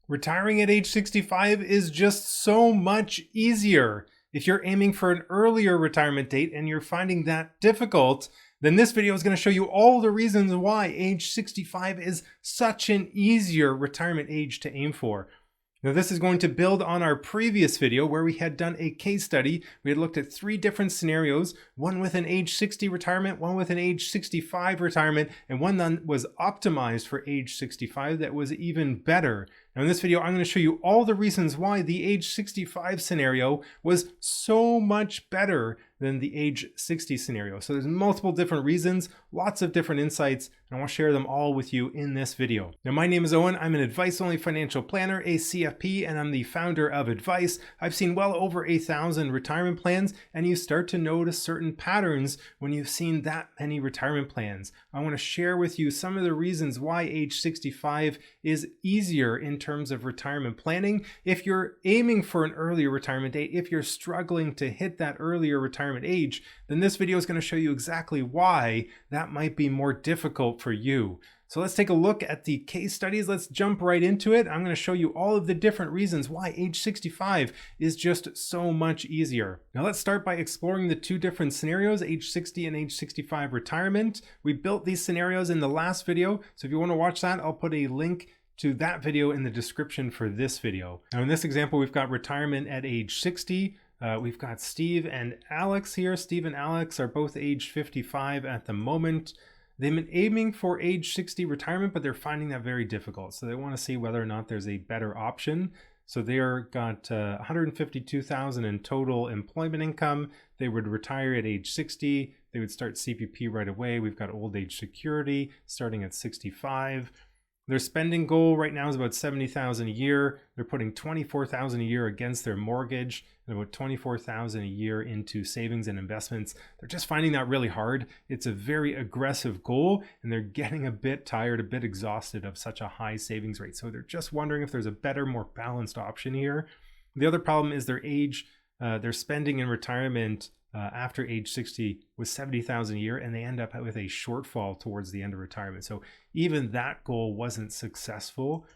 Retiring at age 65 is just so much easier. If you're aiming for an earlier retirement date and you're finding that difficult, then this video is going to show you all the reasons why age 65 is such an easier retirement age to aim for. Now, this is going to build on our previous video where we had done a case study. We had looked at 3 different scenarios, one with an age 60 retirement, one with an age 65 retirement, and one that was optimized for age 65 that was even better. Now, in this video, I'm going to show you all the reasons why the age 65 scenario was so much better than the age 60 scenario. So there's multiple different reasons, lots of different insights, and I want to share them all with you in this video. Now, my name is Owen. I'm an advice-only financial planner, a CFP, and I'm the founder of Advice. I've seen well over 1,000 retirement plans, and you start to notice certain patterns when you've seen that many retirement plans. I want to share with you some of the reasons why age 65 is easier in terms of retirement planning. If you're aiming for an earlier retirement date, if you're struggling to hit that earlier retirement age, then this video is going to show you exactly why that might be more difficult for you. So let's take a look at the case studies. Let's jump right into it. I'm going to show you all of the different reasons why age 65 is just so much easier. Now let's start by exploring the 2 different scenarios, age 60 and age 65 retirement. We built these scenarios in the last video, so if you want to watch that, I'll put a link to that video in the description for this video. Now in this example, we've got retirement at age 60. We've got Steve and Alex here. Steve and Alex are both age 55 at the moment. They've been aiming for age 60 retirement, but they're finding that very difficult. So they want to see whether or not there's a better option. So they're got $152,000 in total employment income. They would retire at age 60. They would start CPP right away. We've got old age security starting at 65. Their spending goal right now is about $70,000 a year. They're putting $24,000 a year against their mortgage and about $24,000 a year into savings and investments. They're just finding that really hard. It's a very aggressive goal, and they're getting a bit tired, a bit exhausted of such a high savings rate. So they're just wondering if there's a better, more balanced option here. The other problem is their age. Their spending in retirement after age 60 was $70,000 a year, and they end up with a shortfall towards the end of retirement. So even that goal wasn't successful.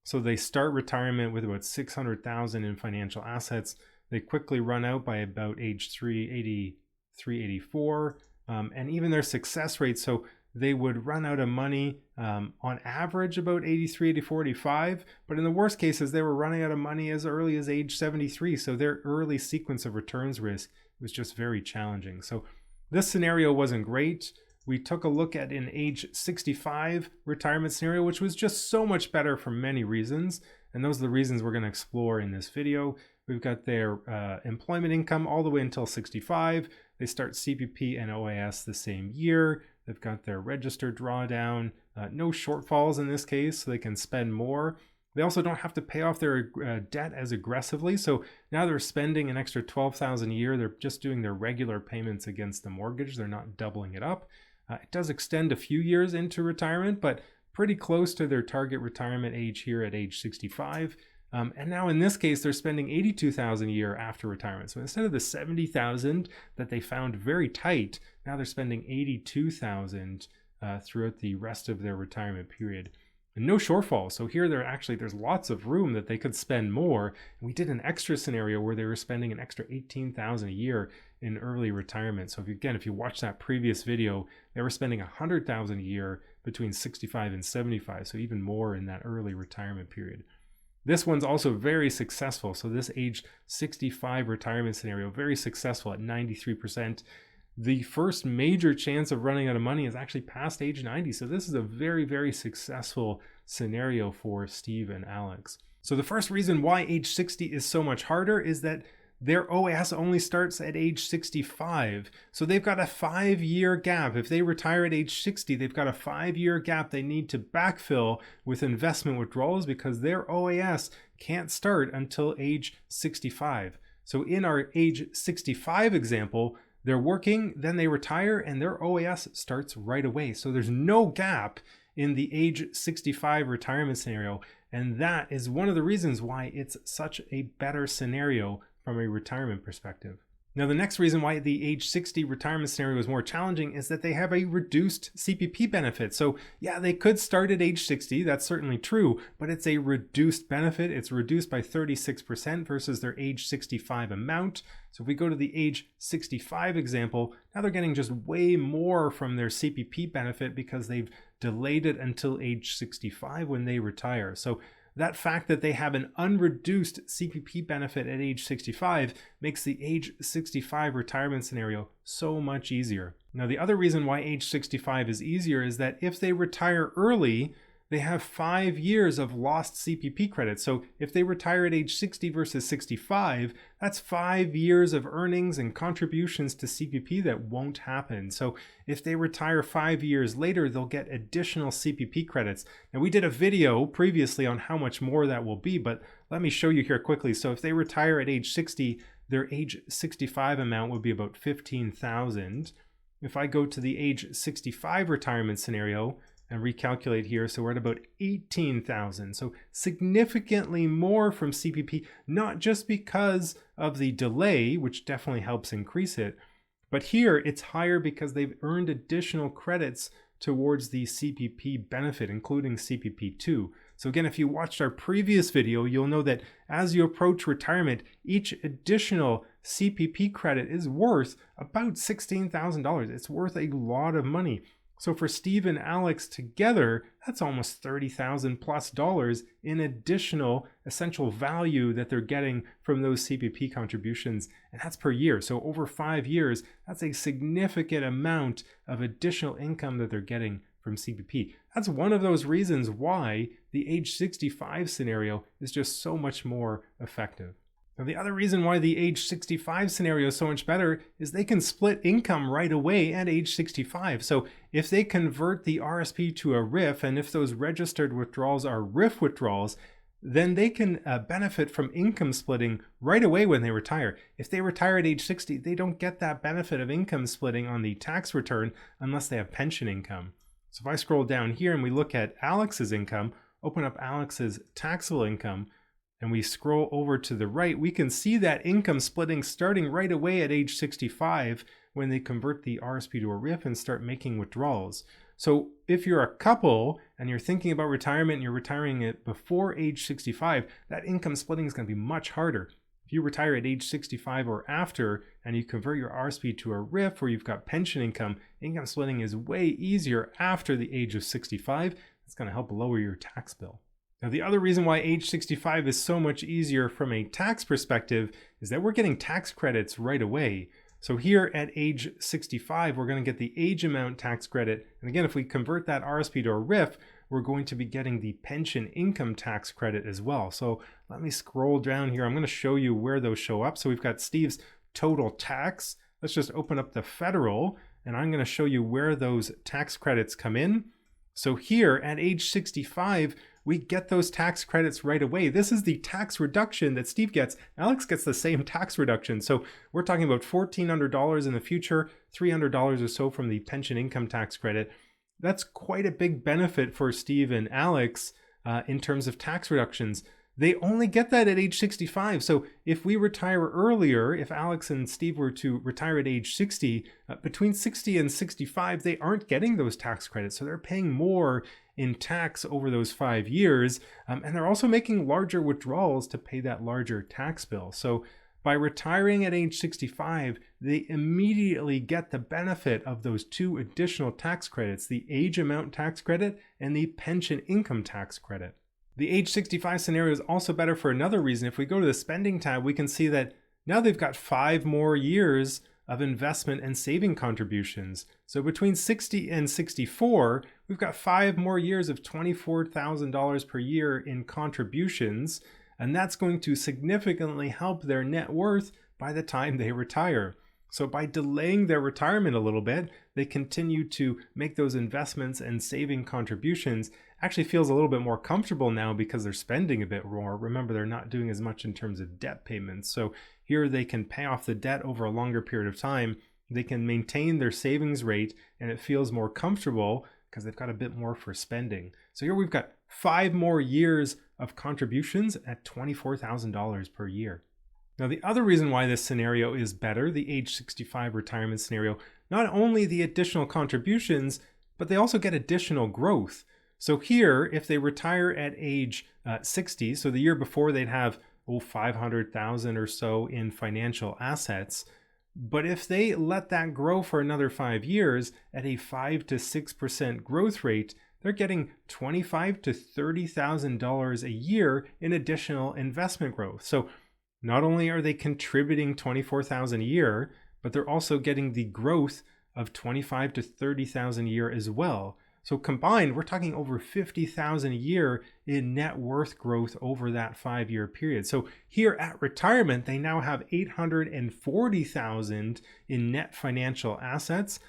So they start retirement with about $600,000 in financial assets. They quickly run out by about age 84, and even their success rate. So they would run out of money on average about 83, 84, 85. But in the worst cases, they were running out of money as early as age 73. So their early sequence of returns risk was just very challenging. So this scenario wasn't great. We took a look at an age 65 retirement scenario, which was just so much better for many reasons. And those are the reasons we're going to explore in this video. We've got their employment income all the way until 65. They start CPP and OAS the same year. They've got their registered drawdown, no shortfalls in this case, so they can spend more. They also don't have to pay off their debt as aggressively. So now they're spending an extra $12,000 a year. They're just doing their regular payments against the mortgage. They're not doubling it up. It does extend a few years into retirement, but pretty close to their target retirement age here at age 65. And now in this case, they're spending $82,000 a year after retirement. So instead of the $70,000 that they found very tight, now they're spending $82,000 throughout the rest of their retirement period. And no shortfall. So here there's lots of room that they could spend more. And we did an extra scenario where they were spending an extra $18,000 a year in early retirement. So if you watch that previous video, they were spending $100,000 a year between 65 and 75. So even more in that early retirement period. This one's also very successful. So this age 65 retirement scenario, very successful at 93%. The first major chance of running out of money is actually past age 90. So this is a very, very successful scenario for Steve and Alex. So the first reason why age 60 is so much harder is that their OAS only starts at age 65. So they've got a 5-year gap. If they retire at age 60, they've got a 5-year gap they need to backfill with investment withdrawals because their OAS can't start until age 65. So in our age 65 example, they're working, then they retire, and their OAS starts right away. So there's no gap in the age 65 retirement scenario. And that is one of the reasons why it's such a better scenario from a retirement perspective. Now, the next reason why the age 60 retirement scenario is more challenging is that they have a reduced CPP benefit. So yeah, they could start at age 60, that's certainly true, but it's a reduced benefit. It's reduced by 36% versus their age 65 amount. So if we go to the age 65 example, now they're getting just way more from their CPP benefit because they've delayed it until age 65 when they retire. So that fact that they have an unreduced CPP benefit at age 65 makes the age 65 retirement scenario so much easier. Now, the other reason why age 65 is easier is that if they retire early, they have 5 years of lost CPP credits. So if they retire at age 60 versus 65, that's 5 years of earnings and contributions to CPP that won't happen. So if they retire 5 years later, they'll get additional CPP credits. Now, we did a video previously on how much more that will be, but let me show you here quickly. So if they retire at age 60, their age 65 amount would be about $15,000. If I go to the age 65 retirement scenario, and recalculate here, so we're at about 18,000. So significantly more from CPP, not just because of the delay, which definitely helps increase it, but here it's higher because they've earned additional credits towards the CPP benefit, including CPP2. So again, if you watched our previous video, you'll know that as you approach retirement, each additional CPP credit is worth about $16,000. It's worth a lot of money. So for Steve and Alex together, that's almost $30,000 plus in additional essential value that they're getting from those CPP contributions, and that's per year. So over 5 years, that's a significant amount of additional income that they're getting from CPP. That's one of those reasons why the age 65 scenario is just so much more effective. Now, the other reason why the age 65 scenario is so much better is they can split income right away at age 65. So if they convert the RSP to a RIF, and if those registered withdrawals are RIF withdrawals, then they can benefit from income splitting right away when they retire. If they retire at age 60, they don't get that benefit of income splitting on the tax return unless they have pension income. So if I scroll down here and we look at Alex's income, open up Alex's taxable income, and we scroll over to the right, we can see that income splitting starting right away at age 65 when they convert the RSP to a RIF and start making withdrawals. So if you're a couple and you're thinking about retirement and you're retiring it before age 65, that income splitting is going to be much harder. If you retire at age 65 or after and you convert your RSP to a RIF where you've got pension income splitting is way easier after the age of 65. It's going to help lower your tax bill. Now, the other reason why age 65 is so much easier from a tax perspective is that we're getting tax credits right away. So here at age 65, we're going to get the age amount tax credit. And again, if we convert that RSP to a RIF, we're going to be getting the pension income tax credit as well. So let me scroll down here. I'm going to show you where those show up. So we've got Steve's total tax. Let's just open up the federal, and I'm going to show you where those tax credits come in. So here at age 65, we get those tax credits right away. This is the tax reduction that Steve gets. Alex gets the same tax reduction. So we're talking about $1,400 in the future, $300 or so from the pension income tax credit. That's quite a big benefit for Steve and Alex in terms of tax reductions. They only get that at age 65. So if we retire earlier, if Alex and Steve were to retire at age 60, between 60 and 65, they aren't getting those tax credits. So they're paying more in tax over those 5 years. And they're also making larger withdrawals to pay that larger tax bill. So by retiring at age 65, they immediately get the benefit of those two additional tax credits, the age amount tax credit and the pension income tax credit. The age 65 scenario is also better for another reason. If we go to the spending tab, we can see that now they've got 5 more years of investment and saving contributions. So between 60 and 64, we've got 5 more years of $24,000 per year in contributions, and that's going to significantly help their net worth by the time they retire. So by delaying their retirement a little bit, they continue to make those investments and saving contributions. Actually feels a little bit more comfortable now because they're spending a bit more. Remember, they're not doing as much in terms of debt payments. So here they can pay off the debt over a longer period of time. They can maintain their savings rate, and it feels more comfortable because they've got a bit more for spending. So here we've got 5 more years of contributions at $24,000 per year. Now, the other reason why this scenario is better, the age 65 retirement scenario, not only the additional contributions, but they also get additional growth. So here, if they retire at age 60, so the year before they'd have 500,000 or so in financial assets. But if they let that grow for another 5 years at a 5 to 6% growth rate, they're getting $25,000 to $30,000 a year in additional investment growth. So not only are they contributing $24,000 a year, but they're also getting the growth of $25,000 to $30,000 a year as well. So combined, we're talking over $50,000 a year in net worth growth over that 5-year period. So here at retirement, they now have $840,000 in net financial assets.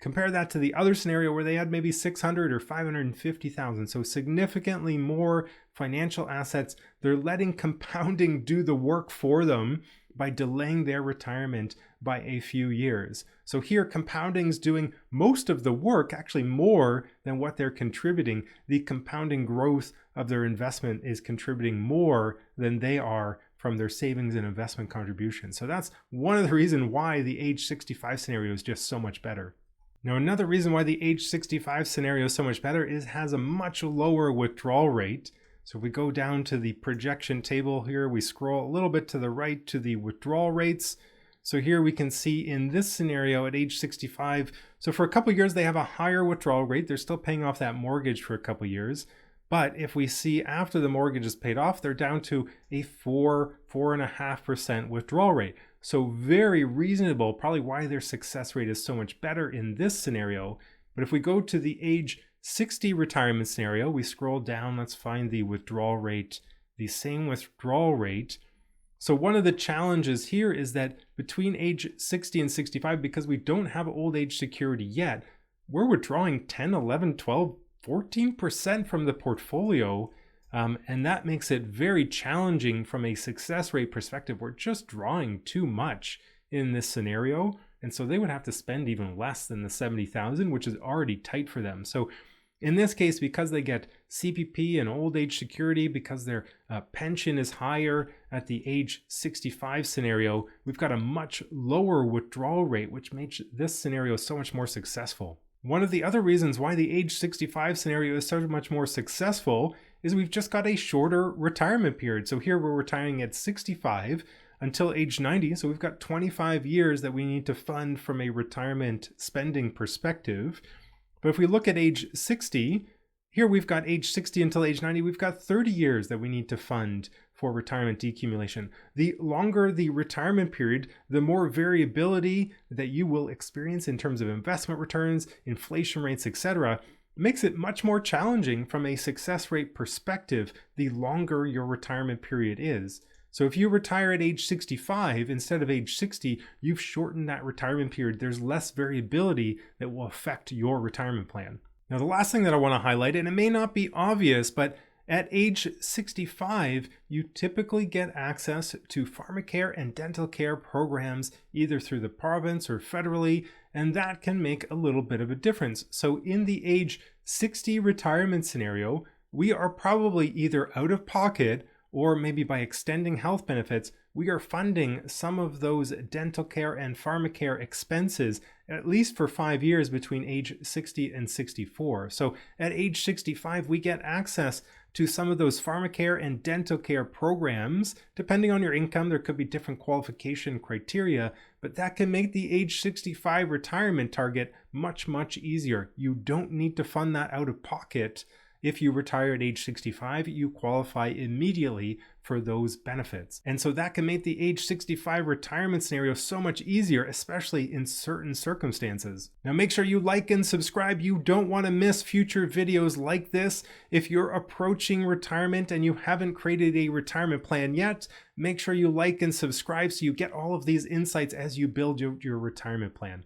Compare that to the other scenario where they had maybe $600,000 or $550,000. So significantly more financial assets. They're letting compounding do the work for them by delaying their retirement by a few years. So here, compounding's doing most of the work, actually more than what they're contributing. The compounding growth of their investment is contributing more than they are from their savings and investment contributions. So that's one of the reasons why the age 65 scenario is just so much better. Now, another reason why the age 65 scenario is so much better is it has a much lower withdrawal rate. So if we go down to the projection table here, we scroll a little bit to the right to the withdrawal rates. So here we can see in this scenario at age 65, so for a couple of years they have a higher withdrawal rate. They're still paying off that mortgage for a couple of years. But if we see after the mortgage is paid off, they're down to a 4.5% withdrawal rate. So very reasonable, probably why their success rate is so much better in this scenario. But if we go to the age 60 retirement scenario, we scroll down, let's find the withdrawal rate, the same withdrawal rate. So one of the challenges here is that between age 60 and 65, because we don't have old age security yet, we're withdrawing 10, 11, 12, 14% from the portfolio. And that makes it very challenging from a success rate perspective. We're just drawing too much in this scenario. And so they would have to spend even less than the $70,000, which is already tight for them. So in this case, because they get CPP and old age security, because their pension is higher at the age 65 scenario, we've got a much lower withdrawal rate, which makes this scenario so much more successful. One of the other reasons why the age 65 scenario is so much more successful is we've just got a shorter retirement period. So here we're retiring at 65 until age 90. So we've got 25 years that we need to fund from a retirement spending perspective. But if we look at age 60, here we've got age 60 until age 90, we've got 30 years that we need to fund for retirement decumulation. The longer the retirement period, the more variability that you will experience in terms of investment returns, inflation rates, etc. Makes it much more challenging from a success rate perspective the longer your retirement period is. So if you retire at age 65 instead of age 60, you've shortened that retirement period. There's less variability that will affect your retirement plan. Now, the last thing that I want to highlight, and it may not be obvious, but at age 65, you typically get access to pharmacare and dental care programs either through the province or federally, and that can make a little bit of a difference. So in the age 60 retirement scenario, we are probably either out of pocket or maybe by extending health benefits, we are funding some of those dental care and pharmacare expenses at least for 5 years between age 60 and 64. So at age 65, we get access to some of those pharmacare and dental care programs. Depending on your income, there could be different qualification criteria, but that can make the age 65 retirement target much, much easier. You don't need to fund that out of pocket. If you retire at age 65, you qualify immediately for those benefits. And so that can make the age 65 retirement scenario so much easier, especially in certain circumstances. Now make sure you like and subscribe. You don't want to miss future videos like this. If you're approaching retirement and you haven't created a retirement plan yet, make sure you like and subscribe so you get all of these insights as you build your retirement plan.